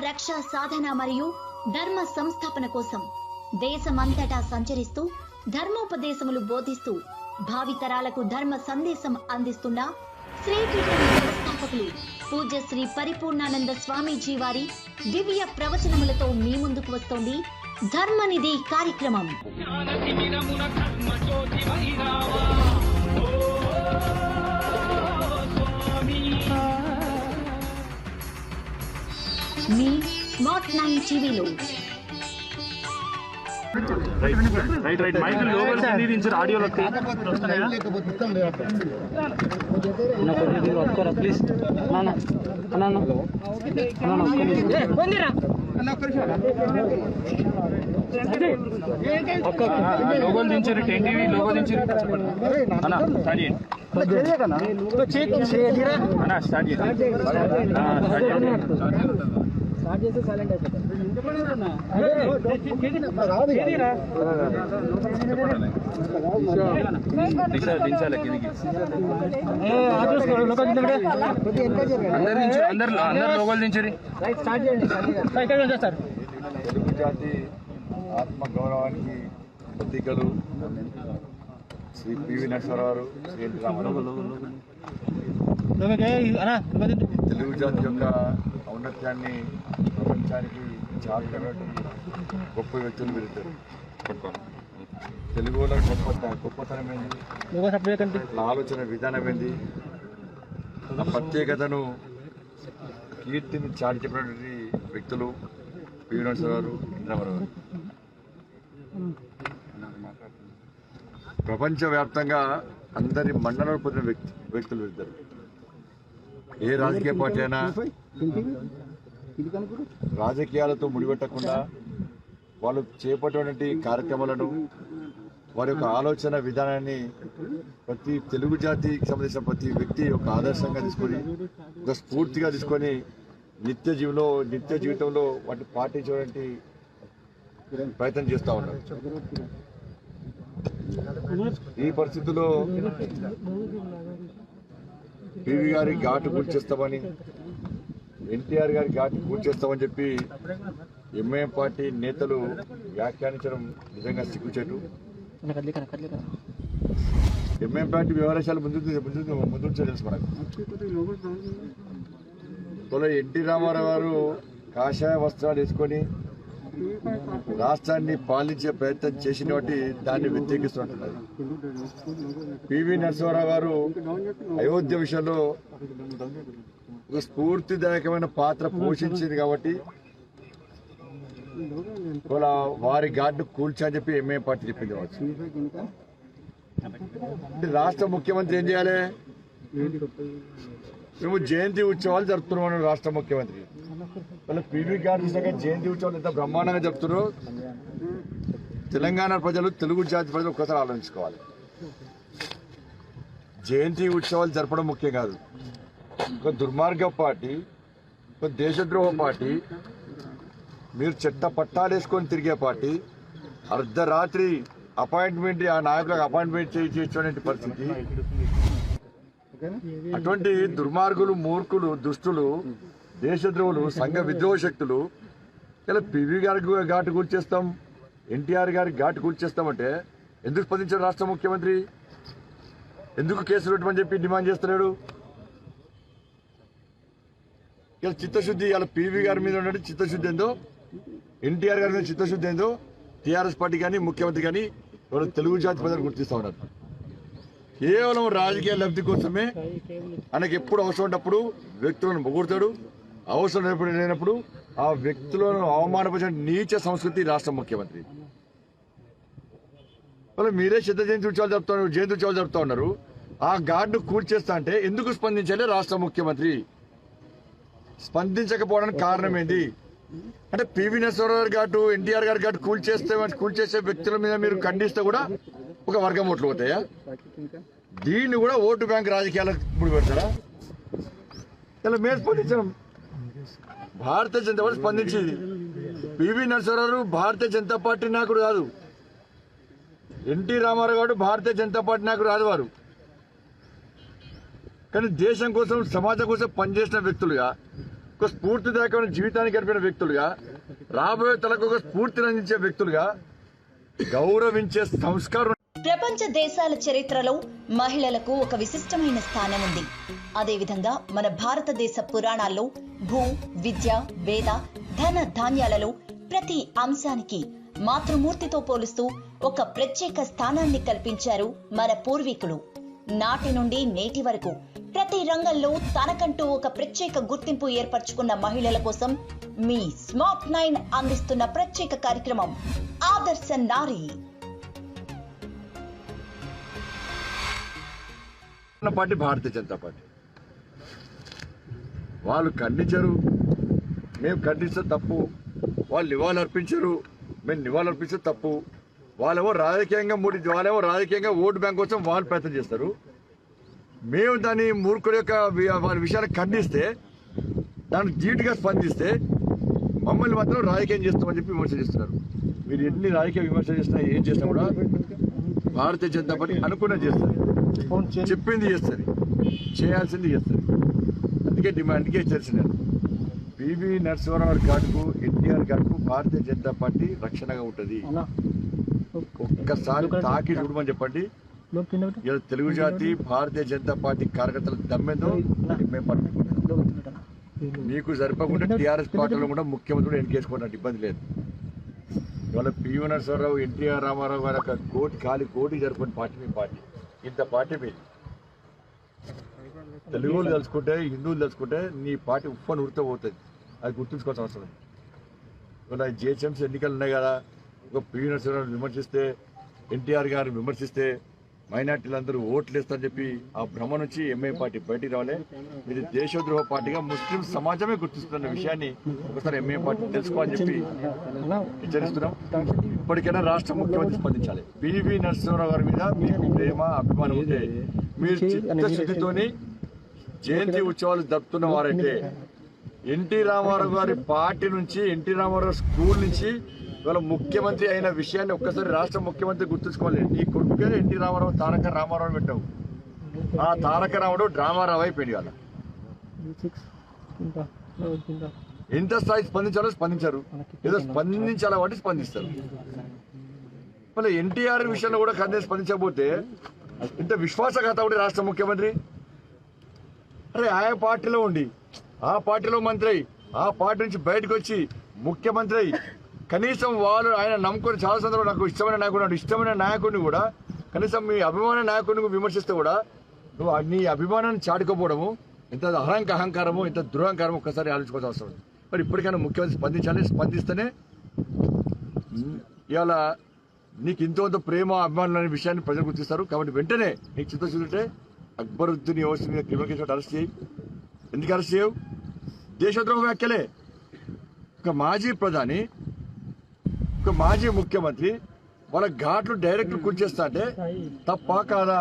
రక్ష సాధన మరియు ధర్మ సంస్థాపన కోసం దేశమంతటా సంచరిస్తూ ధర్మోపదేశములు బోధిస్తూ భావితరాలకు ధర్మ సందేశం అందిస్తున్న శ్రీపీఠం వ్యవస్థాపకులు పూజ్య శ్రీ పరిపూర్ణానంద స్వామీజీ వారి దివ్య ప్రవచనములతో మీ ముందుకు వస్తోంది ధర్మనిధి కార్యక్రమం. మీ స్మార్ట్ 9 టీవీలో రైట్ మైక్ లోపల కిందించారు ఆడియోలో ప్లీజ్ లోగోలు దించారు 10 టీవీ లోగో దించారు అన్న స్టార్ట్ చేయండి అన్న స్టార్ట్ చేస్తే సైలెంట్ అయిపోతారు. అందరు లోగోలు దించారు. తెలుగు జాతి ఆత్మ గౌరవానికి ప్రతీకలు శ్రీ పివి నరసింహారావు, శ్రీ ఎన్టీ రామారావు. తెలుగు జాతి యొక్క ఔన్నత్యాన్ని ప్రపంచానికి చాటుకున్నటువంటి గొప్ప వ్యక్తులు వీరిద్దరు. తెలుగు వాళ్ళ గొప్పతనం ఏంది, ఆలోచన విధానం ఏంది, ఆ ప్రత్యేకతను కీర్తిని చాటి చెప్పినటువంటి వ్యక్తులు పివి నరసింహారావు, ఎన్టీ రామారావు. ప్రపంచవ్యాప్తంగా అందరి మన్ననలు పొందిన వ్యక్తులు వీరిద్దరు. ఏ రాజకీయ పార్టీ అయినా రాజకీయాలతో ముడిపెట్టకుండా వాళ్ళు చేపట్టినటువంటి కార్యక్రమాలను, వారి యొక్క ఆలోచన విధానాన్ని ప్రతి తెలుగు జాతికి సంబంధించిన ప్రతి వ్యక్తి ఒక ఆదర్శంగా తీసుకొని, ఒక స్ఫూర్తిగా తీసుకొని నిత్య జీవితంలో వాటిని పాటించడానికి ప్రయత్నం చేస్తూ ఉన్నారు. ఈ పరిస్థితుల్లో పివి గారి ఘాటు కూల్చేస్తామని, ఎన్టీఆర్ గారి ఘాటు కూల్చేస్తామని చెప్పి ఎంఐఎం పార్టీ నేతలు వ్యాఖ్యానించడం నిజంగా సిగ్గుచేటు. ఎంఐఎం పార్టీ వ్యవహారాలు ముందు తెలుసు మనకు. ఎన్టీ రామారావు గారు కాషాయ వస్త్రాలు వేసుకొని రాష్ట్రాన్ని పాలించే ప్రయత్నం చేసిన వాటి దాన్ని వ్యతిరేకిస్తుంటున్నారు. పివి నరసింహారావు గారు అయోధ్య విషయంలో ఒక స్ఫూర్తిదాయకమైన పాత్ర పోషించింది కాబట్టి వారి గార్డు కూల్చని చెప్పి ఎంఐఎం పార్టీ చెప్పింది. రాష్ట్ర ముఖ్యమంత్రి ఏం చేయాలి? మేము జయంతి ఉత్సవాలు జరుపుతున్నాం రాష్ట్ర ముఖ్యమంత్రి. వాళ్ళ పివి గారి జయంతి ఉత్సవాలు ఎంత బ్రహ్మాండంగా జరుపుతున్నారో తెలంగాణ ప్రజలు, తెలుగు జాతి ప్రజలు ఒక్కసారి ఆలోచించుకోవాలి. జయంతి ఉత్సవాలు జరపడం ముఖ్యం కాదు. ఒక దుర్మార్గ పార్టీ, ఒక దేశద్రోహ పార్టీ, మీరు చెట్ట పట్టాలు వేసుకొని తిరిగే పార్టీ, అర్ధరాత్రి అపాయింట్మెంట్ ఆ నాయకులకు అపాయింట్మెంట్ చేసేటువంటి పరిస్థితి. అటువంటి దుర్మార్గులు, మూర్ఖులు, దుష్టులు, దేశద్రోహులు, సంఘ విద్రోహ శక్తులు ఇలా పివి గారికి ఘాటు కూల్చేస్తాం, ఎన్టీఆర్ గారికి ఘాటు కూల్చేస్తామంటే ఎందుకు స్పందించారు రాష్ట్ర ముఖ్యమంత్రి? ఎందుకు కేసులు పెట్టమని చెప్పి డిమాండ్ చేస్తున్నాడు? ఇలా చిత్తశుద్ధి, ఇలా పివి గారి మీద ఉన్నట్టు చిత్తశుద్ధి ఏందో, ఎన్టీఆర్ గారి మీద చిత్తశుద్ధి ఏందో టీఆర్ఎస్ పార్టీ కానీ ముఖ్యమంత్రి కానీ తెలుగు జాతి ప్రజలు గుర్తిస్తూ ఉన్నారు. కేవలం రాజకీయ లబ్ధి కోసమే ఆయనకి ఎప్పుడు అవసరం ఉన్నప్పుడు వ్యక్తులను పొగుడతాడు, అవసరం లేనప్పుడు ఆ వ్యక్తులను అవమానపరిచిన నీచ సంస్కృతి రాష్ట్ర ముఖ్యమంత్రి. వాళ్ళు మీరే జయంతి ఉత్సవాలు జరుపుతా ఉన్నారు. ఆ గార్డును కూల్చేస్తా అంటే ఎందుకు స్పందించాలి రాష్ట్ర ముఖ్యమంత్రి? స్పందించకపోవడానికి కారణం ఏంటి? అంటే పివి నరసింహారావు ఘాటు, ఎన్టీఆర్ గారి ఘాటు కూల్చేసే వ్యక్తుల మీద మీరు ఖండిస్తే కూడా ఒక వర్గం ఓట్లు పోతాయా? దీన్ని కూడా ఓటు బ్యాంక్ రాజకీయాలకు ముడి పెడతారా? ఇలా మేము స్పందించడం భారతీయ జనతా పార్టీ స్పందించింది. పివి నరసింహారావు భారతీయ జనతా పార్టీ నాయకుడు కాదు, ఎన్టీ రామారావు గారు భారతీయ జనతా పార్టీ నాయకుడు కాదు వారు. కానీ దేశం కోసం, సమాజం కోసం పనిచేసిన వ్యక్తులుగా ఒక స్ఫూర్తిదాయకమైన జీవితాన్ని గడిపిన వ్యక్తులుగా, రాబోయే తలకు ఒక స్ఫూర్తిని అందించే వ్యక్తులుగా గౌరవించే సంస్కారం. ప్రపంచ దేశాల చరిత్రలో మహిళలకు ఒక విశిష్టమైన స్థానం ఉంది. అదేవిధంగా మన భారతదేశ పురాణాల్లో భూ, విద్య, వేద, ధన, ధాన్యాలలో ప్రతి అంశానికి మాతృమూర్తితో పోలుస్తూ ఒక ప్రత్యేక స్థానాన్ని కల్పించారు మన పూర్వీకులు. నాటి నుండి నేటి వరకు ప్రతి రంగంలో తనకంటూ ఒక ప్రత్యేక గుర్తింపు ఏర్పరచుకున్న మహిళల కోసం మీ స్మార్ట్ 9 అందిస్తున్న ప్రత్యేక కార్యక్రమం ఆదర్శ నారి. పార్టీ భారతీయ జనతా పార్టీ వాళ్ళు ఖండించరు, మేము ఖండిస్తే తప్పు. వాళ్ళు నివాళులు అర్పించరు, మేము నివాళులు అర్పిస్తే తప్పు. వాళ్ళేమో రాజకీయంగా ఓటు బ్యాంక్ కోసం వాళ్ళు ప్రయత్నం చేస్తారు. మేము దాన్ని మూర్ఖుడి యొక్క వాళ్ళ విషయాన్ని ఖండిస్తే, దాన్ని ధీటుగా స్పందిస్తే మమ్మల్ని మాత్రం రాజకీయం చేస్తామని చెప్పి విమర్శ చేస్తున్నారు. మీరు ఎన్ని రాజకీయ విమర్శ చేసినా ఏం చేసినా కూడా భారతీయ జనతా పార్టీ అనుకున్నది చేస్తుంది, చెప్పింది చేస్తుంది, చేయాల్సింది చేస్తుంది. అందుకే డిమాండ్కే చేసినారు. పివి నరసింహారావు గారికి, ఎన్టీఆర్ గారికి భారతీయ జనతా పార్టీ రక్షణగా ఉంటుంది. ఒక్కసారి తాకి చూడమని చెప్పండి. ఇలా తెలుగు జాతి భారతీయ జనతా పార్టీ కార్యకర్తలు దమ్మేందో మేము పట్టుకుంటాం. మీకు సరిపోకుండా టీఆర్ఎస్ పార్టీలో కూడా ముఖ్యమంత్రులు ఎన్నికేసుకోవడానికి ఇబ్బంది లేదు. ఇవాళ పివి నరసింహారావు, ఎన్టీఆర్ రామారావు గారి యొక్క కోటి జరుపుకునే పార్టీ మీ పార్టీ. ఇంత పార్టీ మీరు తెలుగులు తెలుసుకుంటే, హిందువులు తెలుసుకుంటే నీ పార్టీ ఉప్పని ఉడితే పోతుంది. అది గుర్తుంచుకోవాల్సిన అవసరం. ఇవాళ జిహెచ్ఎంసీ ఎన్నికలు ఉన్నాయి కదా, ఒక పివి నరసింహారావు విమర్శిస్తే, ఎన్టీఆర్ గారిని విమర్శిస్తే మైనార్టీలందరూ ఓట్లు వేస్తారని చెప్పి ఆ భ్రమ నుంచి ఎంఐ పార్టీ బయటికి రావాలి. ఇది దేశద్రోహ పార్టీగా ముస్లిం సమాజమే గుర్తిస్తున్న విషయాన్ని ఒకసారి ఎంఐ పార్టీ తెలుసుకోవాలని చెప్పి హెచ్చరిస్తున్నాం. ఇప్పటికైనా రాష్ట్ర ముఖ్యమంత్రి స్పందించాలి. పివి నరసింహారావు గారి మీద మీకు ప్రేమ, అభిమానం ఉంటే మీరు చిత్తశుద్ధితోని జయంతి ఉత్సవాలు జరుపుతున్న వారైతే ఎన్టీ రామారావు గారి పార్టీ నుంచి, ఎన్టీ రామారావు స్కూల్ నుంచి ఇవాళ ముఖ్యమంత్రి అయిన విషయాన్ని ఒక్కసారి రాష్ట్ర ముఖ్యమంత్రి గుర్తుంచుకోవాలి. నీ కొడుకుగా ఎన్టీ రామారావు తారక రామారావు పెట్టావు. ఆ తారక రాముడు డ్రామారావు అయిపోయింది. వాళ్ళ ఎంత స్థాయి స్పందించాలో స్పందించారు, ఏదో స్పందించాలో వాటి స్పందిస్తారు. మళ్ళీ ఎన్టీఆర్ విషయంలో కూడా కన్నా స్పందించకపోతే ఇంత విశ్వాసఘాతకుడి రాష్ట్ర ముఖ్యమంత్రి. అరే ఆయా పార్టీలో ఉండి, ఆ పార్టీలో మంత్రి అయి, ఆ పార్టీ నుంచి బయటకు వచ్చి ముఖ్యమంత్రి అయి, కనీసం వాళ్ళు ఆయన నమ్ముకొని చాలా సందర్భంలో నాకు ఇష్టమైన నాయకుడిని కూడా, కనీసం మీ అభిమాన నాయకుడిని విమర్శిస్తే కూడా నువ్వు నీ అభిమానాన్ని చాటుకోపోవడము ఎంత అహంకారము, ఎంత దురహంకారము ఒక్కసారి ఆలోచించుకోవాల్సిన అవసరం ఉంది. మరి ఇప్పటికైనా ముఖ్యమంత్రి స్పందించాలి. స్పందిస్తేనే ఇవాళ నీకు ఇంత ప్రేమ, అభిమానులు అనే విషయాన్ని ప్రజలు గుర్తిస్తారు. కాబట్టి వెంటనే నీకు చిత్తశుద్ధి అక్బరుద్దీన్ వ్యవస్థ మీద క్రిమినల్ కేసు అరెస్ట్ చేయి. ఎందుకు అరెస్ట్ చేయవు? దేశద్రోహ వ్యాఖ్యలే. ఒక మాజీ ప్రధాని, ఒక మాజీ ముఖ్యమంత్రి వాళ్ళ ఘాట్లు డైరెక్ట్ కూర్చేస్తా అంటే తప్ప కాదా?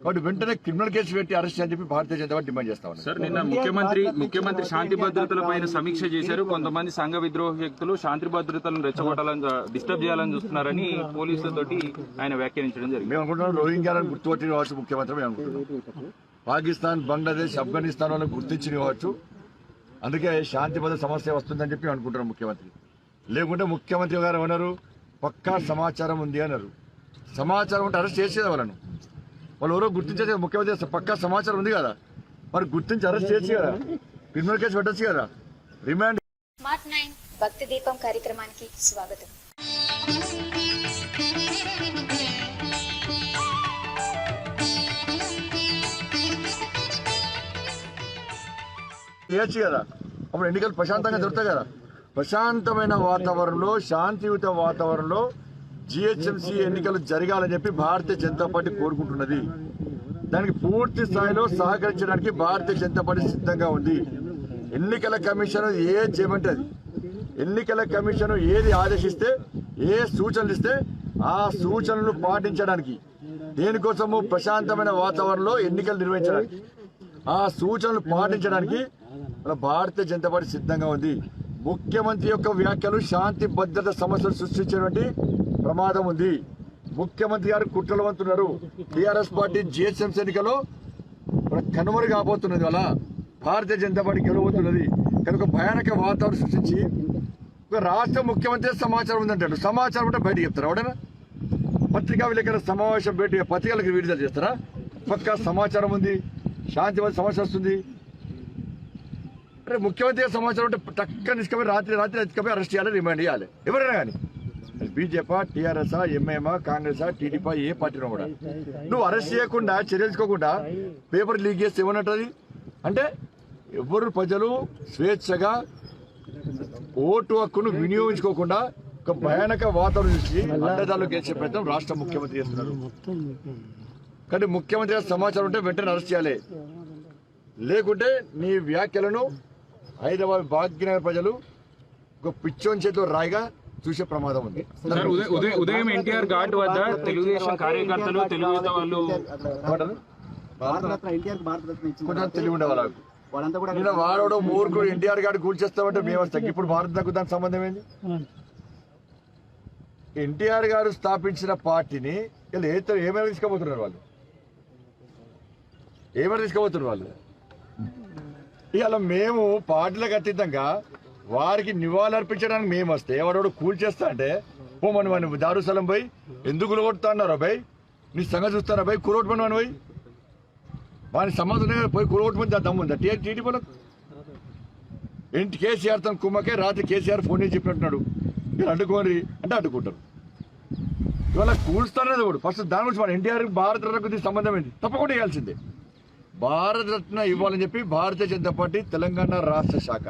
కాబట్టి వెంటనే క్రిమినల్ కేసు పెట్టి అరెస్ట్ అని చెప్పి భారతీయ జనతా పార్టీ డిమాండ్ చేస్తా ఉన్నారు. సార్, నిన్న ముఖ్యమంత్రి శాంతి భద్రతల పైన సమీక్ష చేశారు. కొంతమంది సంఘ విద్రోహ శక్తులు శాంతి భద్రతలను రెచ్చగొట్టాలని, డిస్టర్బ్ చేయాలని చూస్తున్నారని పోలీసులతోటి ఆయన వ్యాఖ్యానించడం జరిగింది. మేము అనుకుంటున్నాం రోహింగ్యాలను గుర్తుపట్టిన కావచ్చు ముఖ్యమంత్రి. మేము అనుకుంటున్నాం పాకిస్తాన్, బంగ్లాదేశ్, ఆఫ్ఘనిస్తాన్ వాళ్ళని గుర్తించిన కావచ్చు. అందుకే శాంతి భద్రత సమస్య వస్తుందని చెప్పి అనుకుంటున్నాం ముఖ్యమంత్రి. లేకుంటే ముఖ్యమంత్రి గారు ఏమన్నారు? పక్కా సమాచారం ఉంది అన్నారు. సమాచారం ఉంటే అరెస్ట్ చేసేది వాళ్ళను. వాళ్ళు ఎవరో గుర్తించేది ముఖ్యమంత్రి పక్కా సమాచారం ఉంది కదా, మరి గుర్తించి అరెస్ట్ చేసి కదా, క్రిమినల్ కేసు పెట్టచ్చు కదా, రిమాండ్. స్మార్ట్ 9 భక్తి దీపం కార్యక్రమానికి స్వాగతం. చేయొచ్చు కదా, అప్పుడు ఎన్నికలు ప్రశాంతంగా జరుగుతాయి కదా. ప్రశాంతమైన వాతావరణంలో, శాంతియుత వాతావరణంలో జిహెచ్ఎంసీ ఎన్నికలు జరగాలని చెప్పి భారతీయ జనతా పార్టీ కోరుకుంటున్నది. దానికి పూర్తి స్థాయిలో సహకరించడానికి భారతీయ జనతా పార్టీ సిద్ధంగా ఉంది. ఎన్నికల కమిషన్ ఏది చేయమంటే అది, ఎన్నికల కమిషన్ ఏది ఆదేశిస్తే, ఏ సూచనలు ఇస్తే ఆ సూచనలు పాటించడానికి, దేనికోసము ప్రశాంతమైన వాతావరణంలో ఎన్నికలు నిర్వహించడానికి, ఆ సూచనలు పాటించడానికి భారతీయ జనతా పార్టీ సిద్ధంగా ఉంది. ముఖ్యమంత్రి యొక్క వ్యాఖ్యలు శాంతి భద్రత సమస్యలు సృష్టించేటువంటి ప్రమాదం ఉంది. ముఖ్యమంత్రి గారు కుట్రలు వంతున్నారు. టీఆర్ఎస్ పార్టీ జిహెచ్ఎంసీ ఎన్నికలో కనుమరు కాబోతున్నది. వల్ల భారతీయ జనతా పార్టీ గెలవబోతున్నది. కానీ ఒక భయానక వాతావరణం సృష్టించి ఒక రాష్ట్ర ముఖ్యమంత్రి సమాచారం ఉందంటాడు. సమాచారం అంటే బయటకు చెప్తారా? ఎవడైనా పత్రికా విలేకరుల సమావేశం పెట్టి పత్రికలకు విడుదల చేస్తారా? పక్కా సమాచారం ఉంది, శాంతివంత సమాచారం వస్తుంది. అంటే ముఖ్యమంత్రి సమాచారం అంటే టక్క నిష్కపోయి రాత్రి ఎత్తుకపోయి అరెస్ట్ చేయాలి, రిమాండ్ చేయాలి. ఎవరైనా కానీ బీజేపీ, టీఆర్ఎస్, ఎంఐఎం, కాంగ్రెస్, టీడీపీ, ఏ పార్టీలో కూడా నువ్వు అరెస్ట్ చేయకుండా చర్యలు తీసుకోకుండా పేపర్ లీక్ చేస్తే ఏమన్నట్టు? అంటే ఎవరు ప్రజలు స్వేచ్ఛగా ఓటు హక్కును వినియోగించుకోకుండా ఒక భయానక వాతావరణం చూసి అడ్డదారులు గెలిచే ప్రయత్నం రాష్ట్ర ముఖ్యమంత్రి చేస్తున్నారు. కానీ ముఖ్యమంత్రి గారి సమాచారం ఉంటే వెంటనే అరెస్ట్ చేయాలి. లేకుంటే నీ వ్యాఖ్యలను హైదరాబాద్ భాగ్యనగర్ ప్రజలు ఒక పిచ్చోని చేతిలో రాయిగా చూసే ప్రమాదం ఉంది. సార్, ఉదయం ఎన్టీఆర్ ఘాట్ వద్ద తెలుగుదేశం కార్యకర్తలు, తెలుగుదేశం వాళ్ళు కొంచెం తెలివి ఉండే వాళ్ళకు నిన్న వాడోడు మూర్ఖుడు ఎన్టీఆర్ గారు కూల్చేస్తామంటే మేము వస్తాం. ఇప్పుడు భారతకు దానికి సంబంధం ఏంది? ఎన్టీఆర్ గారు స్థాపించిన పార్టీని వీళ్ళు ఏమైనా తీసుకుపోతున్నారు వాళ్ళు, ఏమైనా తీసుకుపోతున్నారు వాళ్ళు. ఇవాళ మేము పార్టీలకు అతీతంగా వారికి నివాళులు అర్పించడానికి మేము వస్తే వాడు కూల్చేస్తా అంటే పోమని వాడిని దారుస్థలం పోయి ఎందుకు కొడతా అన్నారా భయ్, నీ సంగతి చూస్తారా భయ్, కూరగొట్టమని వాడిని పోయి వాని సంబంధం పోయి కూరగొట్టమని దాని దమ్ముందా టీడీపీలకు? ఏంటి కేసీఆర్ తన కుమ్మకే రాత్రి కేసీఆర్ ఫోన్ చేసి చెప్పినట్టున్నాడు, మీరు అడ్డుకోండి అంటే అడ్డుకుంటారు. ఇవాళ కూల్స్తానది కూడా ఫస్ట్ దాని గురించి మన ఎన్టీఆర్ భారతరత్నకు సంబంధం ఏంటి? తప్పకుండా ఇవ్వాల్సిందే. భారతరత్న ఇవ్వాలని చెప్పి భారతీయ జనతా పార్టీ తెలంగాణ రాష్ట్ర శాఖ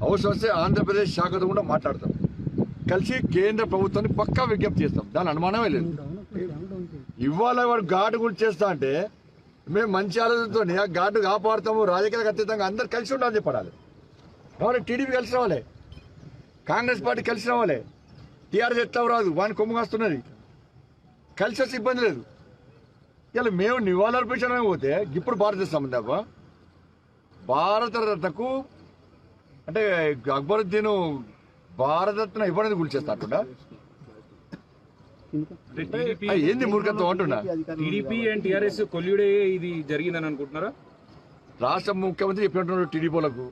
అవసరం వస్తే ఆంధ్రప్రదేశ్ శాఖతో కూడా మాట్లాడతాం. కలిసి కేంద్ర ప్రభుత్వాన్ని పక్కా విజ్ఞప్తి చేస్తాం, దాని అనుమానమే లేదు. ఇవాళ వాడు ఘాటు గురించి చేస్తా అంటే మేము మంచి ఆలోచనతో ఆ ఘాటు కాపాడుతాము, రాజకీయాలకు అతీతంగా అందరు కలిసి ఉండాలని చెప్పాలి. ఎవరు టీడీపీ కలిసి రావాలి, కాంగ్రెస్ పార్టీ కలిసి రావాలి, టీఆర్ఎస్ ఎట్లా రాదు, వాని కొమ్ము కాస్తున్నది, కలిసి వచ్చి ఇబ్బంది లేదు. ఇలా మేము నివాళులర్పించడానికి పోతే ఇప్పుడు భారతదేశం సంబంధ భారతరత్నకు అంటే అక్బరుద్దీన్ భారతరత్న ఇవ్వడానికి గురిచేస్తాంటున్నా ఏంది మూర్ఖత్వం అంటున్నా? టీడీపీ అండ్ టీఆర్ఎస్ కొల్లుడే ఇది జరిగిందని అనుకుంటున్నారా? రాష్ట్ర ముఖ్యమంత్రి చెప్పినట్టు టీడీపీలకు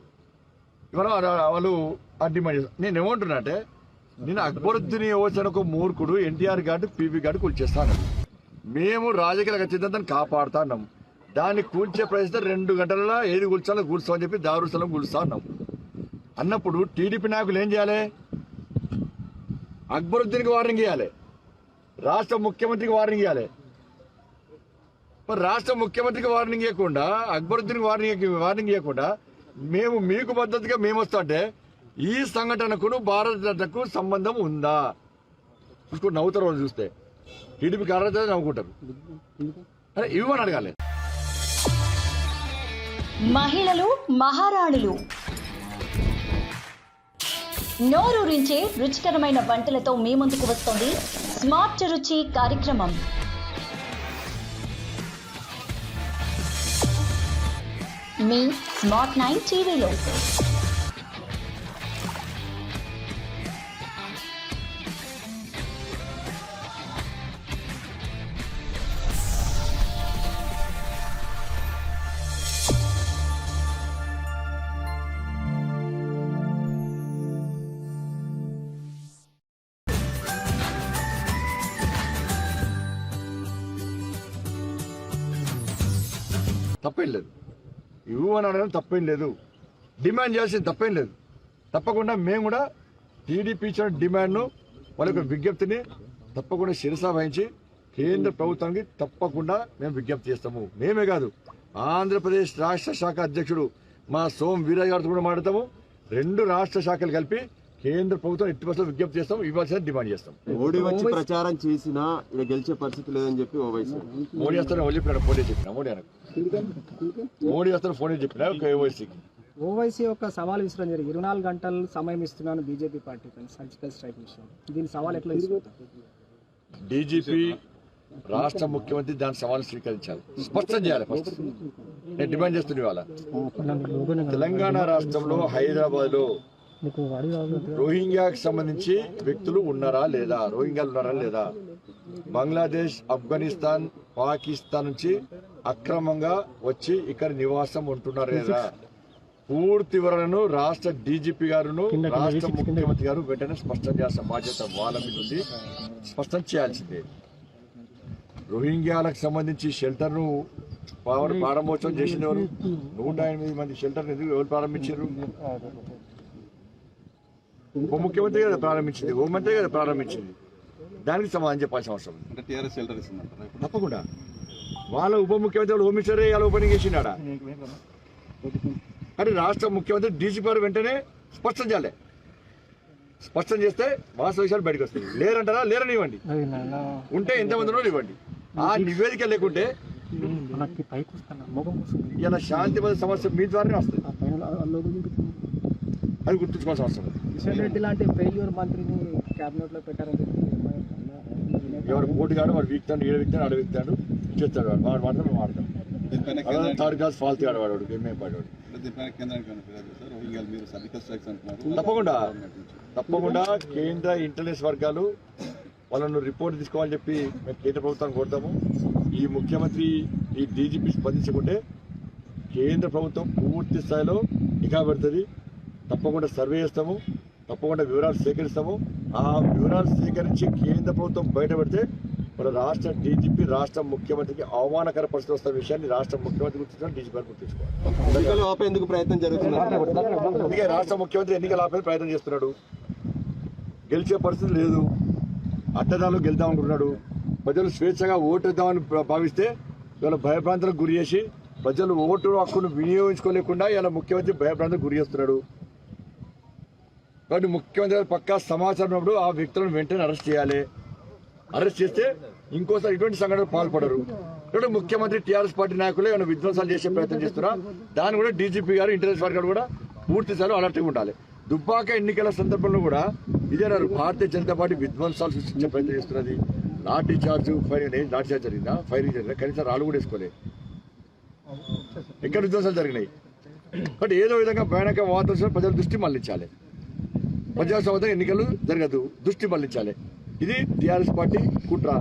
ఇవాళ వాళ్ళు డిమాండ్ చేస్తారు. నేను ఏమంటున్నా అంటే నేను అక్బరుద్దీన్ యోచన ఒక మూర్ఖుడు ఎన్టీఆర్ గారు పీవీ గారు కూల్చేస్తాను. మేము రాజకీయ ఖచ్చితంగా కాపాడుతున్నాం. దాన్ని కూల్చే ప్రయత్నిస్తే 2 గంటలలో ఏది కూల్చాలో కూల్చామని చెప్పి దారుస్థలం కూల్స్తా ఉన్నాం అన్నప్పుడు టీడీపీ నాయకులు ఏం చేయాలి? అక్బరుద్దీన్కి వార్నింగ్ ఇవ్వాలి, రాష్ట్ర ముఖ్యమంత్రికి వార్నింగ్ ఇవ్వాలి. మరి రాష్ట్ర ముఖ్యమంత్రికి వార్నింగ్ ఇవ్వకుండా అక్బరుద్దీన్కి వార్నింగ్ ఇవ్వకుండా మేము మీకు పద్ధతిగా మేము వస్తా అంటే ఈ సంఘటనకు భారతకు సంబంధం ఉందా? చూసుకుంటూ నవ్వుతారు వాళ్ళు చూస్తే, టీడీపీకి అర్హత నవ్వుకుంటారు. అరే ఇవ్వని అడగాలి. మహిళలు మహారాణులు నోరూరించే రుచికరమైన వంటలతో మీ ముందుకు వస్తోంది స్మార్ట్ రుచి కార్యక్రమం. మీ స్మార్ట్ 9 టీవీలో తప్పేం లేదు, ఇవ్వని అడగడం తప్పేం లేదు, డిమాండ్ చేయాల్సింది తప్పేం లేదు. తప్పకుండా మేము కూడా టీడీపీ ఇచ్చిన డిమాండ్ను వాళ్ళ యొక్క విజ్ఞప్తిని తప్పకుండా శిరసా వహించి కేంద్ర ప్రభుత్వానికి తప్పకుండా మేము విజ్ఞప్తి చేస్తాము. మేమే కాదు, ఆంధ్రప్రదేశ్ రాష్ట్ర శాఖ అధ్యక్షుడు మా సోమ్ వీరయ్య గారితో కూడా మాట్లాడతాము. 2 రాష్ట్ర శాఖలు కలిపి కేంద్ర ప్రభుత్వం ఎట్టి పరిస్థితుల్లో విజ్ఞప్తి చేస్తాం, ఇవ్వాల్సిన డిమాండ్ చేస్తాం. మోడీ వచ్చి ప్రచారం చేసినా ఇలా గెలిచే పరిస్థితి లేదని చెప్పి ఓవైసీ మోడీ వస్తారని వాళ్ళు చెప్పినాడు, ఫోన్ చెప్పిన మోడీ అనకు మోడీ వస్తారని ఫోన్ చెప్పినా ఓవైసీకి. ఓవైసీ ఒక సవాల్ విసరడం జరిగింది, 24 గంటలు సమయం ఇస్తున్నాను బీజేపీ పార్టీ సర్జికల్ స్ట్రైక్ విషయం. దీని సవాల్ ఎట్లా తీసుకుంటారు? డీజీపీ రాష్ట్ర ముఖ్యమంత్రి దాని సవాల్ స్వీకరించాలి, స్పష్టం చేయాలి. ఫస్ట్ నేను డిమాండ్ చేస్తున్నా, ఇవాళ తెలంగాణ రాష్ట్రంలో హైదరాబాద్ లో రోహింగ్యాకి సంబంధించి వ్యక్తులు ఉన్నారా లేదా, రోహింగ్యాలు ఉన్నారా లేదా, బంగ్లాదేశ్, ఆఫ్ఘనిస్తాన్, పాకిస్తాన్ నుంచి అక్రమంగా వచ్చి ఇక్కడ నివాసం ఉంటున్నారు కదా, పూర్తి వివరణను రాష్ట్ర డీజీపీ గారును రాష్ట్ర ముఖ్యమంత్రి గారు వెంటనే స్పష్టం చేసిన బాధ్యత వాళ్ళ మీద ఉంది. స్పష్టం చేయాల్సిందే. రోహింగ్యాలకు సంబంధించి షెల్టర్ను ప్రారంభోత్సవం చేసిన ఎవరు? 108 మంది షెల్టర్ ఎవరు ప్రారంభించారు? ఉప ముఖ్యమంత్రి కదా ప్రారంభించింది, హోంమంత్రి కదా ప్రారంభించింది. దానికి సమాధానం చెప్పాల్సిన అవసరం ఉంది. తప్పకుండా వాళ్ళ ఉప ముఖ్యమంత్రి హోమ్ మినిస్టరే ఇలా ఓపెనింగ్ చేసినాడా? కానీ రాష్ట్ర ముఖ్యమంత్రి డీజీపీ గారు వెంటనే స్పష్టం చేయాలి. స్పష్టం చేస్తే వాస్తవ విషయాలు బయటకు వస్తాయి. లేరంటారా? లేరనివ్వండి. ఉంటే ఎంతమందినో ఇవ్వండి. ఆ నివేదిక లేకుంటే ఇలా శాంతి భద్రత సమస్య మీ ద్వారానే వస్తుంది. అది గుర్తుంచుకోవాల్సిన అవసరం ఉంది. కిషన్ రెడ్డి లాంటి ఫెయిల్యూర్ మంత్రిని క్యాబినెట్ లో పెట్టారని చెప్పి ఎవరు పోటీగాడు వాడు వీక్తాడు, ఈడ వీక్తాడు, ఆడ వీక్తాడు, చేస్తాడు. వాడు మాత్రం మేము ఆడతాం. థర్డ్ క్లాస్ ఫాల్తీ ఆడవాడు, ఎంఏ పాడవాడు. తప్పకుండా కేంద్ర ఇంటెలిజెన్స్ వర్గాలు వాళ్ళను రిపోర్ట్ తీసుకోవాలని చెప్పి మేము కేంద్ర ప్రభుత్వాన్ని కోరుతాము. ఈ ముఖ్యమంత్రి ఈ డీజీపీ స్పందించకుంటే కేంద్ర ప్రభుత్వం పూర్తి స్థాయిలో నిఘా పెడుతుంది. తప్పకుండా సర్వే చేస్తాము, తప్పకుండా వివరాలు సేకరిస్తాము. ఆ వివరాలు సేకరించి కేంద్ర ప్రభుత్వం బయట పెడితే మన రాష్ట్ర డీజీపీ రాష్ట్ర ముఖ్యమంత్రికి అవమానకర పరిస్థితి వస్తున్న విషయాన్ని రాష్ట్ర ముఖ్యమంత్రి గుర్తించాలి, డీజీపీ గుర్తించుకోవాలి. ఎన్నికలు ఆపేందుకు ప్రయత్నం జరుగుతుంది. అందుకే రాష్ట్ర ముఖ్యమంత్రి ఎన్నికలు ఆపే ప్రయత్నం చేస్తున్నాడు. గెలిచే పరిస్థితి లేదు. అడ్డదాలు గెలుద్దాం అనుకుంటున్నాడు. ప్రజలు స్వేచ్ఛగా ఓటేద్దామని భావిస్తే ఇవాళ భయభ్రాంతులకు గురి చేసి ప్రజలు ఓటు హక్కును వినియోగించుకోలేకుండా ఇలా ముఖ్యమంత్రి భయభ్రాంతులకు గురి చేస్తున్నాడు. కాబట్టి ముఖ్యమంత్రి గారు పక్కా సమాచారం ఉన్నప్పుడు ఆ వ్యక్తులను వెంటనే అరెస్ట్ చేయాలి. అరెస్ట్ చేస్తే ఇంకోసారి ఇటువంటి సంఘటనలు పాల్పడరు. కాబట్టి ముఖ్యమంత్రి టీఆర్ఎస్ పార్టీ నాయకులు ఏమైనా విధ్వంసాలు చేసే ప్రయత్నం చేస్తున్నా దాన్ని కూడా డీజీపీ గారు ఇంటెలిజెన్స్ వర్గాలు కూడా పూర్తి స్థాయిలో అలర్ట్గా ఉండాలి. దుబ్బాక ఎన్నికల సందర్భంలో కూడా ఇదేనారు భారతీయ జనతా పార్టీ విధ్వంసాలు సృష్టించే ప్రయత్నం చేస్తున్నది. లాఠీ చార్జ్ లాఠీ చార్జ్ జరిగిందా, ఫైరింగ్ జరిగిందా? కనీసం రాళ్ళు కూడా వేసుకోలేదు. ఎక్కడ విధ్వంసాలు జరిగినాయి. బట్ ఏదో విధంగా భయానక వాతావరణం ప్రజల దృష్టి మళ్లించాలి. ప్రజాస్వామ్య ఎన్నికలు జరగదు, దృష్టి మళ్లించాలి. ఇది టీఆర్ఎస్ పార్టీ కుట్ర.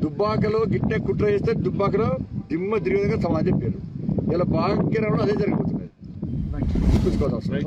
దుబ్బాకలో గిట్టే కుట్ర చేస్తే దుబ్బాకలో దిమ్మ తిరిగే విధంగా సమాజం చెప్పారు. ఇలా భాగ్యనగరంలో అదే జరిగిపోతున్నది. చూసుకోవాల్సిన అవసరం.